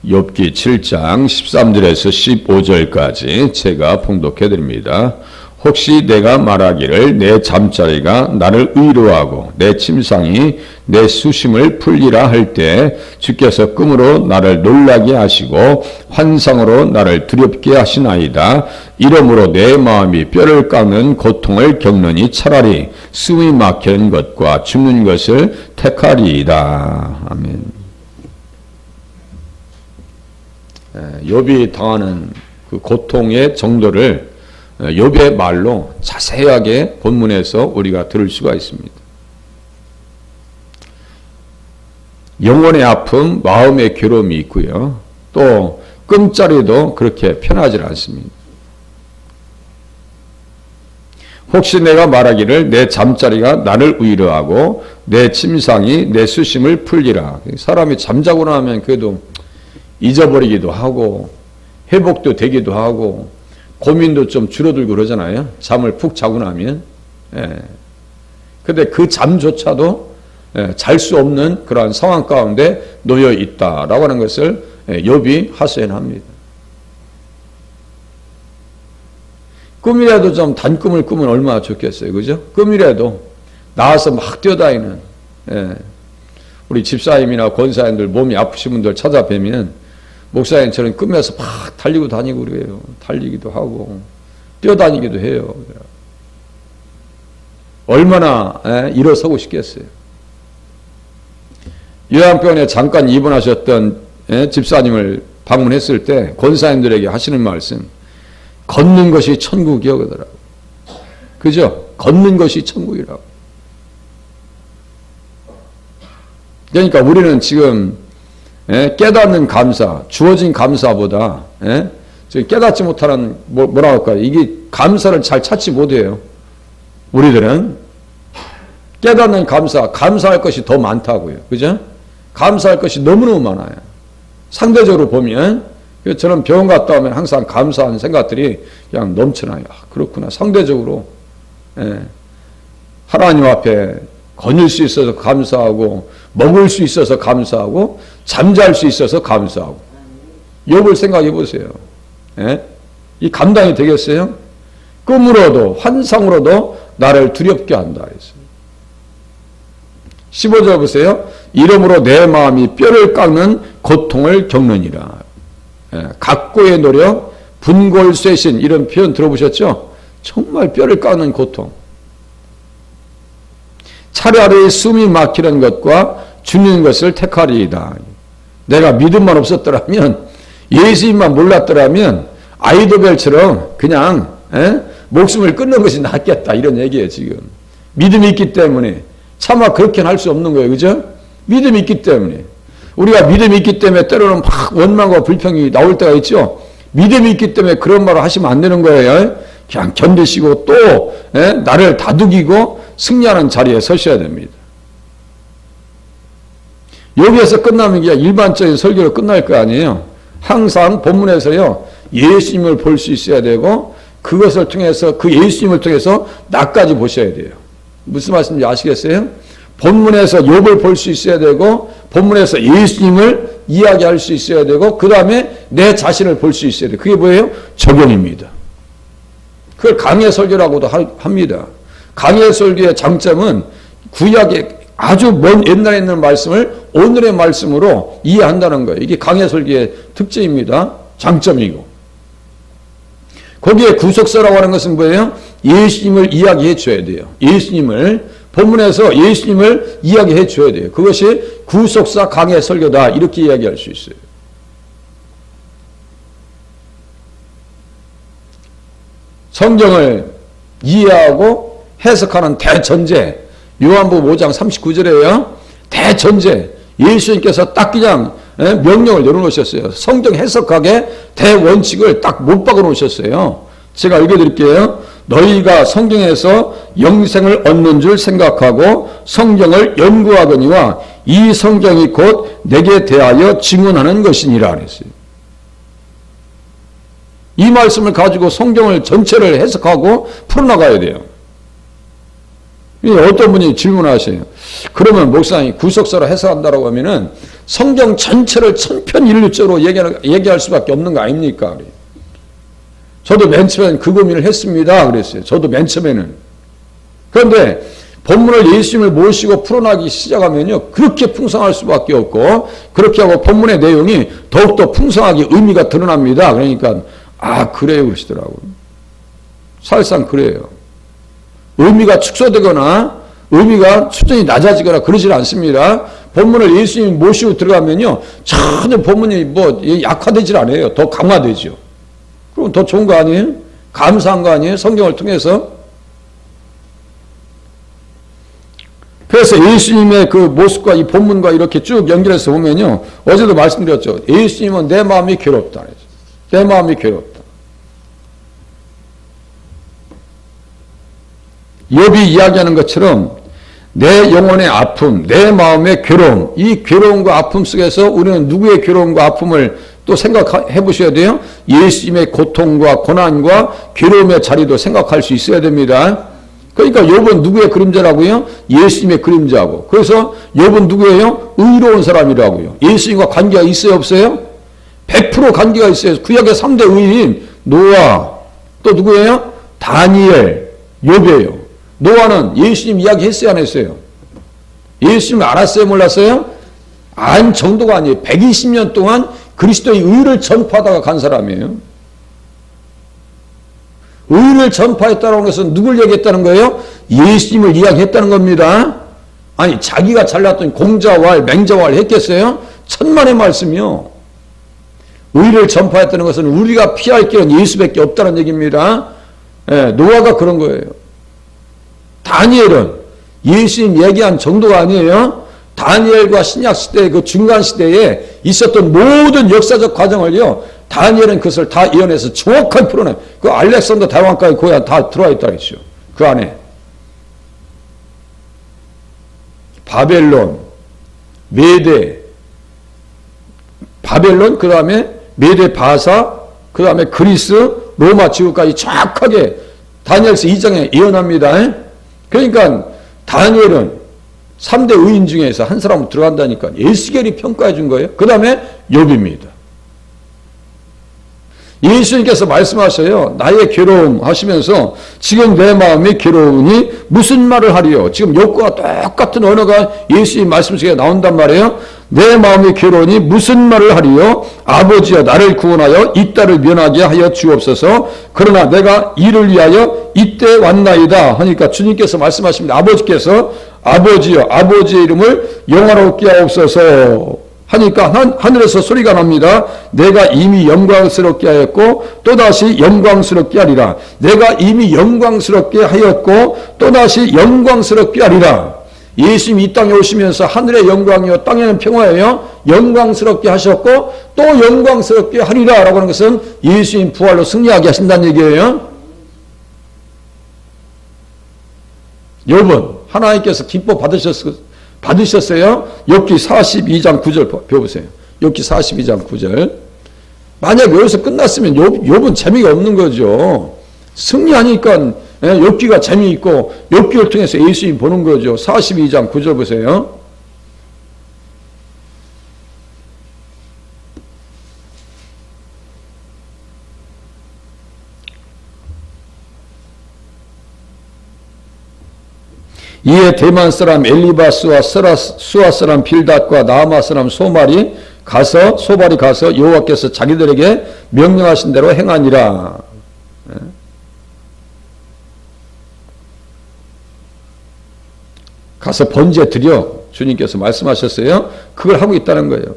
욥기 7장 13절에서 15절까지 제가 봉독해 드립니다. 혹시 내가 말하기를 내 잠자리가 나를 의로하고 내 침상이 내 수심을 풀리라 할 때 주께서 꿈으로 나를 놀라게 하시고 환상으로 나를 두렵게 하시나이다. 이러므로 내 마음이 뼈를 깎는 고통을 겪느니 차라리 숨이 막히는 것과 죽는 것을 택하리이다. 아멘. 욥이 당하는 그 고통의 정도를 욥의 말로 자세하게 본문에서 우리가 들을 수가 있습니다. 영혼의 아픔, 마음의 괴로움이 있고요. 또 꿈자리도 그렇게 편하지 않습니다. 혹시 내가 말하기를 내 잠자리가 나를 위로하고 내 침상이 내 수심을 풀리라. 사람이 잠자고 나면 그래도 잊어버리기도 하고 회복도 되기도 하고 고민도 좀 줄어들고 그러잖아요. 잠을 푹 자고 나면. 근데 그 잠조차도 잘 수 없는 그러한 상황 가운데 놓여 있다라고 하는 것을 욥이 하소연합니다. 꿈이라도 좀 단꿈을 꾸면 얼마나 좋겠어요. 그죠? 꿈이라도 나와서 막 뛰어다니는 우리 집사님이나 권사님들 몸이 아프신 분들 찾아뵈면 목사님처럼 꿈에서 막 달리고 다니고 그래요. 달리기도 하고 뛰어다니기도 해요. 얼마나 일어서고 싶겠어요. 요양병원에 잠깐 입원하셨던 집사님을 방문했을 때 권사님들에게 하시는 말씀, 걷는 것이 천국이요 그러더라고. 그죠? 걷는 것이 천국이라고. 그러니까 우리는 지금 깨닫는 감사, 주어진 감사보다 깨닫지 못하는 뭐라 할까요? 이게 감사를 잘 찾지 못해요. 우리들은 깨닫는 감사, 감사할 것이 더 많다고요. 그죠? 감사할 것이 너무너무 많아요. 상대적으로 보면 저는 병원 갔다 오면 항상 감사하는 생각들이 그냥 넘쳐나요. 아, 그렇구나. 상대적으로 하나님 앞에 거닐 수 있어서 감사하고 먹을 수 있어서 감사하고 잠잘 수 있어서 감사하고. 욥을 생각해 보세요. 이 감당이 되겠어요? 꿈으로도 환상으로도 나를 두렵게 한다 했어요. 15절 보세요. 이러므로 내 마음이 뼈를 깎는 고통을 겪느니라. 각고의 노력, 분골쇄신 이런 표현 들어보셨죠? 정말 뼈를 깎는 고통. 차라리 숨이 막히는 것과 죽는 것을 택하리이다. 내가 믿음만 없었더라면, 예수님만 몰랐더라면 아이도벨처럼 그냥 목숨을 끊는 것이 낫겠다 이런 얘기예요. 지금 믿음이 있기 때문에 차마 그렇게는 할 수 없는 거예요. 그죠? 믿음이 있기 때문에. 우리가 믿음이 있기 때문에 때로는 막 원망과 불평이 나올 때가 있죠. 믿음이 있기 때문에 그런 말을 하시면 안 되는 거예요. 그냥 견디시고 또 나를 다독이고 승리하는 자리에 서셔야 됩니다. 여기에서 끝나면 그냥 일반적인 설교로 끝날 거 아니에요. 항상 본문에서요. 예수님을 볼 수 있어야 되고 그것을 통해서 그 예수님을 통해서 나까지 보셔야 돼요. 무슨 말씀인지 아시겠어요? 본문에서 욥을 볼 수 있어야 되고 본문에서 예수님을 이야기할 수 있어야 되고 그 다음에 내 자신을 볼 수 있어야 돼요. 그게 뭐예요? 적용입니다. 그걸 강해 설교라고도 합니다. 강해 설교의 장점은 구약의 아주 먼 옛날에 있는 말씀을 오늘의 말씀으로 이해한다는 거예요. 이게 강해 설교의 특징입니다. 장점이고. 거기에 구속사라고 하는 것은 뭐예요? 예수님을 이야기해 줘야 돼요. 예수님을 본문에서 예수님을 이야기해 줘야 돼요. 그것이 구속사 강해 설교다 이렇게 이야기할 수 있어요. 성경을 이해하고 해석하는 대전제 요한복음 5장 39절에요. 대전제 예수님께서 딱 그냥 명령을 내려놓으셨어요. 성경 해석학의 대원칙을 딱 못 박아 놓으셨어요. 제가 읽어드릴게요. 너희가 성경에서 영생을 얻는 줄 생각하고 성경을 연구하거니와 이 성경이 곧 내게 대하여 증언하는 것이니라 그랬어요. 이 말씀을 가지고 성경을 전체를 해석하고 풀어나가야 돼요. 어떤 분이 질문하세요. 그러면 목사님이 구속사로 해석한다라고 하면은 성경 전체를 천편일률적으로 얘기할 수밖에 없는 거 아닙니까? 저도 맨 처음에는 그 고민을 했습니다. 그랬어요. 저도 맨 처음에는. 그런데 본문을 예수님을 모시고 풀어나기 시작하면요. 그렇게 풍성할 수밖에 없고 그렇게 하고 본문의 내용이 더욱더 풍성하게 의미가 드러납니다. 그러니까 그래요 그러시더라고요. 사실상 그래요. 의미가 축소되거나 의미가 수준이 낮아지거나 그러질 않습니다. 본문을 예수님이 모시고 들어가면요. 전혀 본문이 약화되질 않아요. 더 강화되죠. 그럼 더 좋은 거 아니에요? 감사한 거 아니에요? 성경을 통해서. 그래서 예수님의 그 모습과 이 본문과 이렇게 쭉 연결해서 보면요. 어제도 말씀드렸죠. 예수님은 내 마음이 괴롭다. 내 마음이 괴롭다. 욥이 이야기하는 것처럼 내 영혼의 아픔, 내 마음의 괴로움, 이 괴로움과 아픔 속에서 우리는 누구의 괴로움과 아픔을 또 생각해 보셔야 돼요. 예수님의 고통과 고난과 괴로움의 자리도 생각할 수 있어야 됩니다. 그러니까 욥은 누구의 그림자라고요? 예수님의 그림자고. 그래서 욥은 누구예요? 의로운 사람이라고요. 예수님과 관계가 있어요, 없어요? 100% 관계가 있어요. 구약의 3대 의인 노아, 또 누구예요? 다니엘, 욥이에요. 노아는 예수님 이야기 했어요, 안 했어요? 예수님을 알았어요, 몰랐어요? 안 정도가 아니에요. 120년 동안 그리스도의 의를 전파하다가 간 사람이에요. 의를 전파했다는 것은 누굴 얘기했다는 거예요? 예수님을 이야기했다는 겁니다. 아니 자기가 잘났더니 공자왈 맹자왈 했겠어요? 천만의 말씀이요. 의를 전파했다는 것은 우리가 피할 길은 예수밖에 없다는 얘기입니다. 노아가 그런 거예요. 다니엘은 예수님 얘기한 정도가 아니에요. 다니엘과 신약 시대의 그 중간 시대에 있었던 모든 역사적 과정을요. 다니엘은 그것을 다 이어내서 정확하게 풀어내요. 그 알렉산더 대왕까지 거기 다 들어와 있다 그랬죠. 그 안에. 바벨론, 메대, 바벨론, 그 다음에 메대 바사, 그 다음에 그리스, 로마 지구까지 정확하게 다니엘서 2장에 예언합니다. 그러니까 다니엘은 3대 의인 중에서 한 사람으로 들어간다니까 에스겔이 평가해 준 거예요. 그 다음에 욥입니다. 예수님께서 말씀하셔요. 나의 괴로움 하시면서 지금 내 마음이 괴로우니 무슨 말을 하리요. 지금 욥과 똑같은 언어가 예수님 말씀 속에 나온단 말이에요. 내 마음이 괴로우니 무슨 말을 하리요. 아버지여 나를 구원하여 이 딸을 면하게 하여 주옵소서. 그러나 내가 이를 위하여 이때 왔나이다 하니까 주님께서 말씀하십니다. 아버지께서 아버지여 아버지의 이름을 영화롭게 하옵소서 하니까 하늘에서 소리가 납니다. 내가 이미 영광스럽게 하였고 또다시 영광스럽게 하리라. 내가 이미 영광스럽게 하였고 또다시 영광스럽게 하리라. 예수님이 이 땅에 오시면서 하늘의 영광이요 땅에는 평화예요. 영광스럽게 하셨고 또 영광스럽게 하리라 라고 하는 것은 예수님 부활로 승리하게 하신다는 얘기예요. 욥은 하나님께서 기뻐 받으셨어요. 욥기 42장 9절 배워보세요. 욥기 42장 9절. 만약 여기서 끝났으면 욥은 재미가 없는 거죠. 승리하니까 욥기가 재미있고 욥기를 통해서 예수님 보는 거죠. 42장 9절 보세요. 이에 대만 사람 엘리바스와 수아 사람 빌닷과 나아마 사람 소발이 가서 여호와께서 자기들에게 명령하신 대로 행하니라. 가서 번제 드려 주님께서 말씀하셨어요. 그걸 하고 있다는 거예요.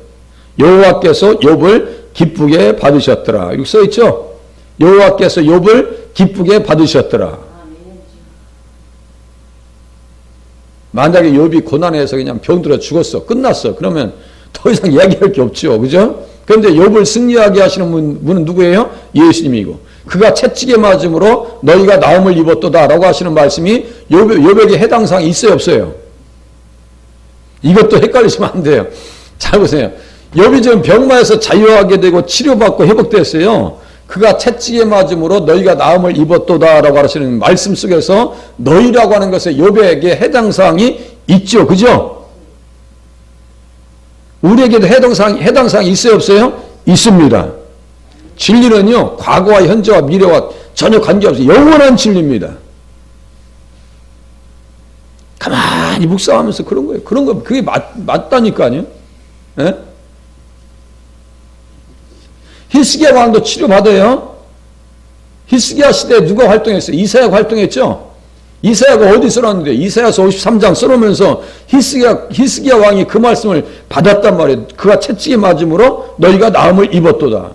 여호와께서 욥을 기쁘게 받으셨더라. 여기 써 있죠. 여호와께서 욥을 기쁘게 받으셨더라. 만약에 욥이 고난에서 그냥 병들어 죽었어. 끝났어. 그러면 더 이상 이야기할 게 없죠. 그죠? 그런데 욥을 승리하게 하시는 분은 누구예요? 예수님이고. 그가 채찍에 맞음으로 너희가 나음을 입었도다 라고 하시는 말씀이 욥에게 해당 사항이 있어요? 없어요? 이것도 헷갈리시면 안 돼요. 잘 보세요. 욥이 지금 병마에서 자유하게 되고 치료받고 회복됐어요. 그가 채찍에 맞음으로 너희가 나음을 입었도다 라고 하시는 말씀 속에서 너희라고 하는 것에 욥에게 해당 사항이 있죠. 그죠? 우리에게도 해당 사항이 있어요, 없어요? 있습니다. 진리는요, 과거와 현재와 미래와 전혀 관계없어요. 영원한 진리입니다. 가만히 묵상하면서 그런 거예요. 그런 거, 그게 맞다니까요. 예? 히스기야 왕도 치료받아요. 히스기야 시대에 누가 활동했어요? 이사야가 활동했죠? 이사야가 어디 써놨는데? 이사야서 53장 써놓으면서 히스기야 왕이 그 말씀을 받았단 말이에요. 그가 채찍에 맞음으로 너희가 나음을 입었도다.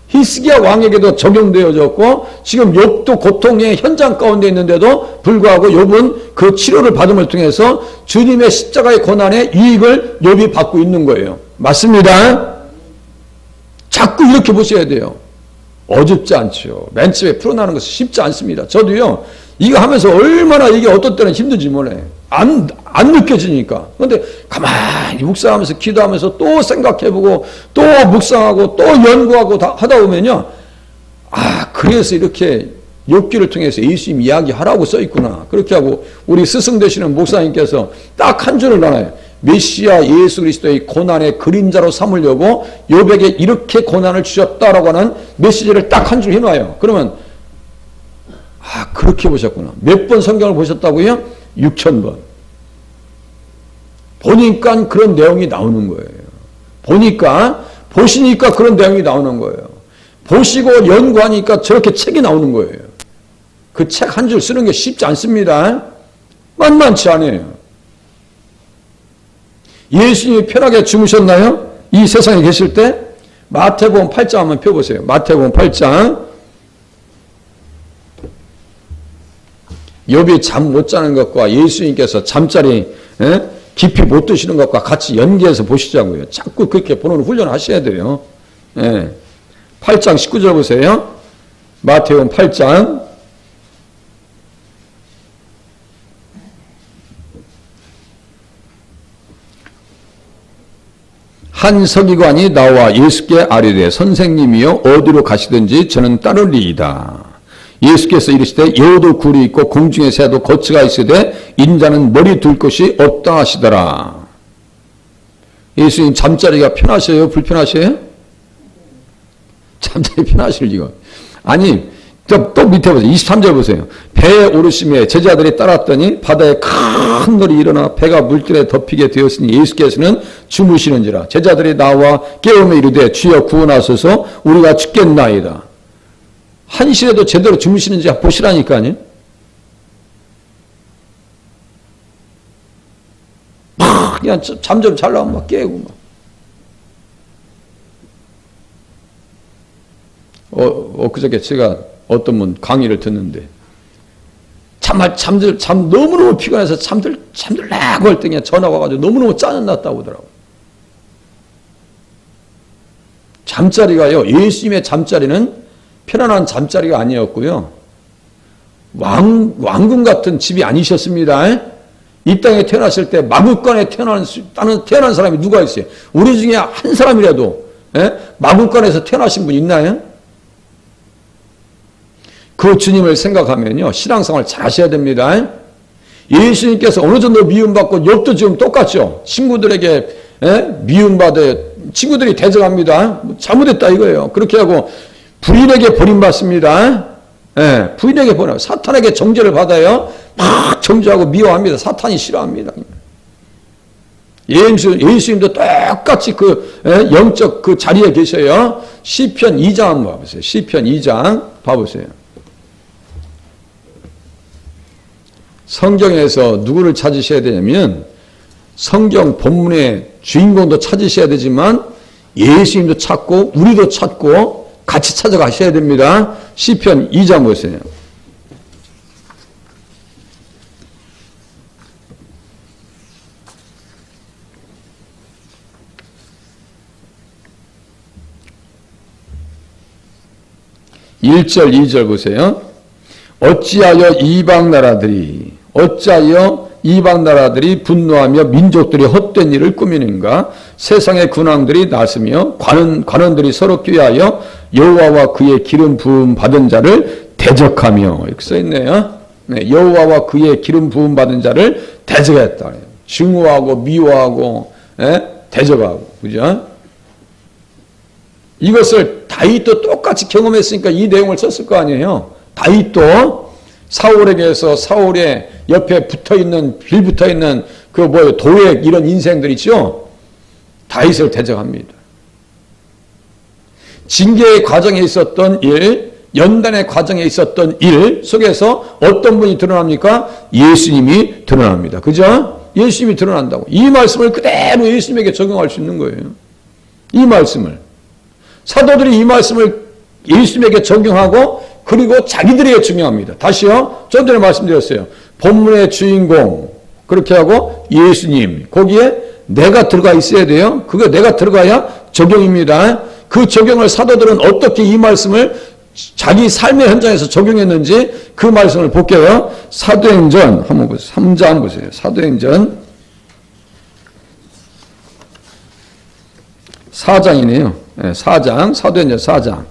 히스기야 왕에게도 적용되어졌고 지금 욥도 고통의 현장 가운데 있는데도 불구하고 욥은 그 치료를 받음을 통해서 주님의 십자가의 고난의 유익을 욥이 받고 있는 거예요. 맞습니다. 자꾸 이렇게 보셔야 돼요. 어줍지 않죠. 맨 처음에 풀어나는 것은 쉽지 않습니다. 저도요, 이거 하면서 얼마나 이게 어떤 때는 힘든지 몰라요. 안 느껴지니까. 그런데 가만히 묵상하면서 기도하면서 또 생각해보고 또 묵상하고 또 연구하고 다 하다 보면요. 아, 그래서 이렇게 욥기를 통해서 예수님 이야기하라고 써있구나. 그렇게 하고 우리 스승 되시는 목사님께서 딱 한 줄을 나눠요. 메시아 예수 그리스도의 고난의 그림자로 삼으려고 욥에게 이렇게 고난을 주셨다라고 하는 메시지를 딱 한 줄 해놔요. 그러면 아, 그렇게 보셨구나. 몇 번 성경을 보셨다고요? 6,000번. 보니까 그런 내용이 나오는 거예요. 보시니까 그런 내용이 나오는 거예요. 보시고 연구하니까 저렇게 책이 나오는 거예요. 그 책 한 줄 쓰는 게 쉽지 않습니다. 만만치 않아요. 예수님이 편하게 주무셨나요? 이 세상에 계실 때? 마태복음 8장 한번 펴보세요. 마태복음 8장. 욥이 잠 못 자는 것과 예수님께서 잠자리 깊이 못 드시는 것과 같이 연계해서 보시자고요. 자꾸 그렇게 보는 훈련을 하셔야 돼요. 8장 19절 보세요. 마태복음 8장. 한 서기관이 나와 예수께 아뢰되 선생님이여 어디로 가시든지 저는 따르리이다. 예수께서 이르시되 여우도 굴이 있고 공중의 새도 거처가 있으되 인자는 머리 둘 곳이 없다 하시더라. 예수님 잠자리가 편하셔요? 불편하셔요? 잠자리 편하실 리가. 아니 또 밑에 보세요. 23절 보세요. 배에 오르심에 제자들이 따랐더니 바다에 큰 놀이 일어나 배가 물결에 덮이게 되었으니 예수께서는 주무시는지라. 제자들이 나와 깨우며 이르되 주여 구원하소서 우리가 죽겠나이다. 한시라도 제대로 주무시는지 보시라니까요. 막 그냥 잠 좀 잘라고 막 깨고 막. 엊그저께 제가 어떤 분 강의를 듣는데 잠 너무너무 피곤해서 잠들라고 할 때 그냥 전화가 와가지고 너무너무 짜증났다고 하더라고요. 잠자리가요, 예수님의 잠자리는 편안한 잠자리가 아니었고요. 왕궁 같은 집이 아니셨습니다. 이 땅에 태어났을 때 마구간에 태어난 사람이 누가 있어요? 우리 중에 한 사람이라도 마구간에서 태어나신 분 있나요? 그 주님을 생각하면요, 신앙생활 잘 하셔야 됩니다. 예수님께서 어느 정도 미움받고 욥도 지금 똑같죠. 친구들에게 친구들이 대적합니다. 잘못했다 이거예요. 그렇게 하고 부인에게 버림받습니다. 부인에게 버려. 사탄에게 정죄를 받아요. 막 정죄하고 미워합니다. 사탄이 싫어합니다. 예수님도 똑같이 영적 그 자리에 계셔요. 시편 2장 한번 봐보세요. 시편 2장 봐보세요. 성경에서 누구를 찾으셔야 되냐면 성경 본문의 주인공도 찾으셔야 되지만 예수님도 찾고 우리도 찾고 같이 찾아가셔야 됩니다. 시편 2장 보세요. (1절) (2절) 보세요. 어찌하여 이방 나라들이 분노하며 민족들이 헛된 일을 꾸미는가? 세상의 군왕들이 나서며 관원들이 서로 꾀하여 여호와와 그의 기름 부음 받은 자를 대적하며, 이렇게 써있네요. 여호와와 그의 기름 부음 받은 자를 대적했다. 증오하고 미워하고 대적하고, 그죠? 이것을 다윗도 똑같이 경험했으니까 이 내용을 썼을 거 아니에요. 다윗도 사울에게서 사울의 옆에 빌 붙어 있는 도액 이런 인생들 있죠? 다윗을 대적합니다. 징계의 과정에 있었던 일, 연단의 과정에 있었던 일 속에서 어떤 분이 드러납니까? 예수님이 드러납니다. 그죠? 예수님이 드러난다고. 이 말씀을 그대로 예수님에게 적용할 수 있는 거예요. 이 말씀을. 사도들이 이 말씀을 예수님에게 적용하고 그리고 자기들에게 적용합니다. 다시요. 좀 전에 말씀드렸어요. 본문의 주인공 그렇게 하고 예수님 거기에 내가 들어가 있어야 돼요. 그거 내가 들어가야 적용입니다. 그 적용을 사도들은 어떻게 이 말씀을 자기 삶의 현장에서 적용했는지 그 말씀을 볼게요. 사도행전 한번 보세요. 3장 보세요. 사도행전 4장이네요. 네, 4장, 사도행전 4장.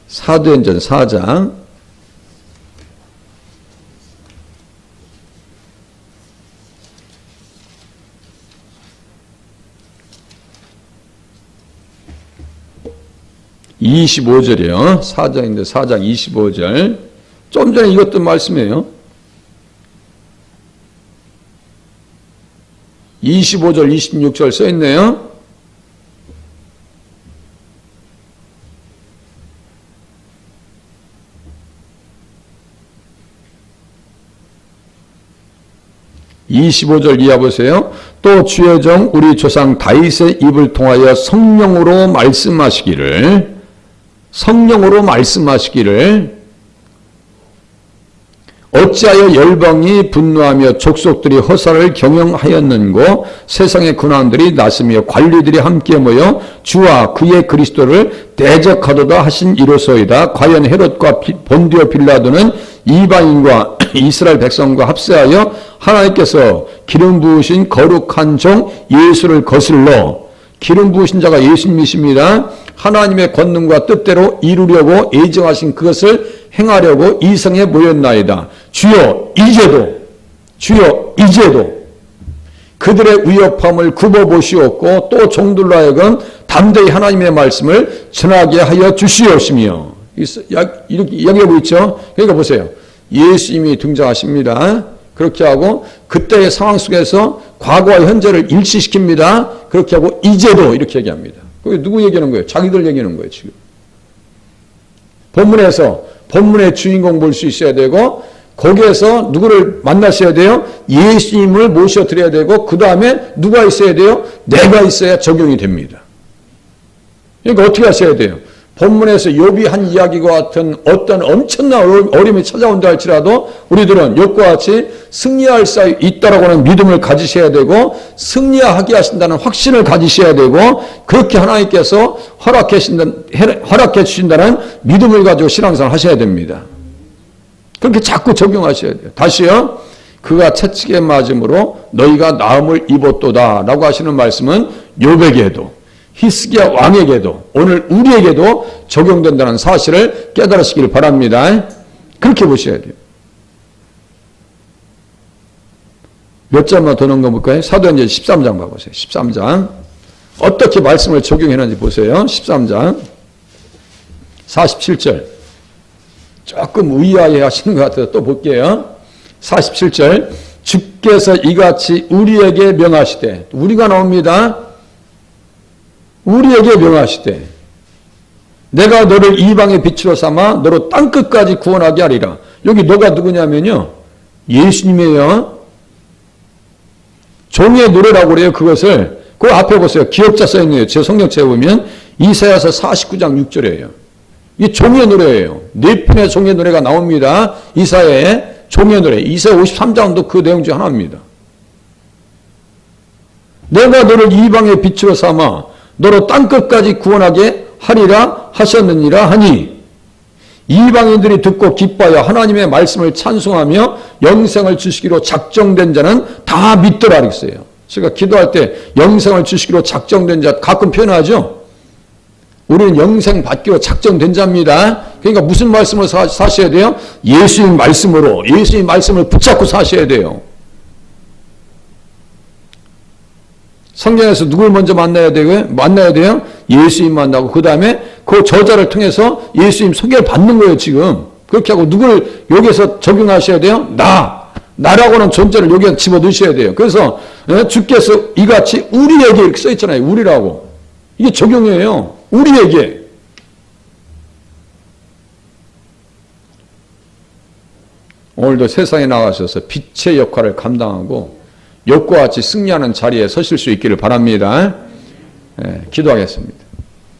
사도행전 4장. (25절이요) 사장인데 4장 25절. 좀 전에 이것도 말씀이에요. 25절, 26절 써 있네요. (25절) 이하 보세요. 또 주의 종 우리 조상 다윗의 입을 통하여 성령으로 말씀하시기를 어찌하여 열방이 분노하며 족속들이 허사를 경영하였는고 세상의 군왕들이 나서며 관리들이 함께 모여 주와 그의 그리스도를 대적하도다 하신 이로소이다. 과연 헤롯과 본디오 빌라도는 이방인과 이스라엘 백성과 합세하여 하나님께서 기름 부으신 거룩한 종 예수를 거슬러, 기름 부으신 자가 예수님이십니다. 하나님의 권능과 뜻대로 이루려고 예정하신 그것을 행하려고 이성에 모였나이다. 주여 이제도 그들의 위협함을 굽어보시옵고 또 종들로 하여금 담대히 하나님의 말씀을 전하게 하여 주시옵시며. 이렇게 여기하고 있죠. 그러니까 보세요. 예수님이 등장하십니다. 그렇게 하고 그때의 상황 속에서 과거와 현재를 일치시킵니다. 그렇게 하고 이제도 이렇게 얘기합니다. 그게 누구 얘기하는 거예요? 자기들 얘기하는 거예요. 지금 본문에서 본문의 주인공 볼 수 있어야 되고 거기에서 누구를 만나셔야 돼요? 예수님을 모셔드려야 되고 그 다음에 누가 있어야 돼요? 내가 있어야 적용이 됩니다. 그러니까 어떻게 하셔야 돼요? 본문에서 욥이 한 이야기와 같은 어떤 엄청난 어려움이 찾아온다 할지라도 우리들은 욥과 같이 승리할 수 있다라고 하는 믿음을 가지셔야 되고 승리하게 하신다는 확신을 가지셔야 되고 그렇게 하나님께서 허락해 주신다는 믿음을 가지고 신앙생활을 하셔야 됩니다. 그렇게 자꾸 적용하셔야 돼요. 다시요. 그가 채찍에 맞음으로 너희가 나음을 입었도다 라고 하시는 말씀은 욥에게도 히스기야 왕에게도 오늘 우리에게도 적용된다는 사실을 깨달으시길 바랍니다. 그렇게 보셔야 돼요. 몇 장만 더 넣은 거 볼까요? 사도행전 13장 봐보세요. 13장 어떻게 말씀을 적용했는지 보세요. 13장 47절 조금 의아해 하시는 것 같아서 또 볼게요. 47절 주께서 이같이 우리에게 명하시되 우리가 나옵니다. 우리에게 명하시되 내가 너를 이방의 빛으로 삼아 너로 땅끝까지 구원하게 하리라. 여기 너가 누구냐면요. 예수님이에요. 종의 노래라고 그래요. 그것을 그 앞에 보세요. 기억자 써있네요. 제 성경책에 보면 이사야서 49장 6절이에요. 이 종의 노래예요. 네 편의 종의 노래가 나옵니다. 이사야의 종의 노래. 이사야 53장도 그 내용 중 하나입니다. 내가 너를 이방의 빛으로 삼아 너로 땅끝까지 구원하게 하리라 하셨느니라 하니 이방인들이 듣고 기뻐하여 하나님의 말씀을 찬송하며 영생을 주시기로 작정된 자는 다 믿더라 그랬어요. 제가 기도할 때 영생을 주시기로 작정된 자 가끔 표현하죠. 우리는 영생 받기로 작정된 자입니다. 그러니까 무슨 말씀을 사셔야 돼요? 예수님 말씀으로 예수님 말씀을 붙잡고 사셔야 돼요. 성경에서 누굴 먼저 만나야 돼요? 예수님 만나고, 그 다음에 그 저자를 통해서 예수님 소개를 받는 거예요, 지금. 그렇게 하고 누굴 여기서 적용하셔야 돼요? 나라고는 존재를 여기에 집어 넣으셔야 돼요. 그래서 주께서 이같이 우리에게 이렇게 써 있잖아요. 우리라고. 이게 적용이에요. 우리에게. 오늘도 세상에 나가셔서 빛의 역할을 감당하고 욕과 같이 승리하는 자리에 서실 수 있기를 바랍니다. 기도하겠습니다.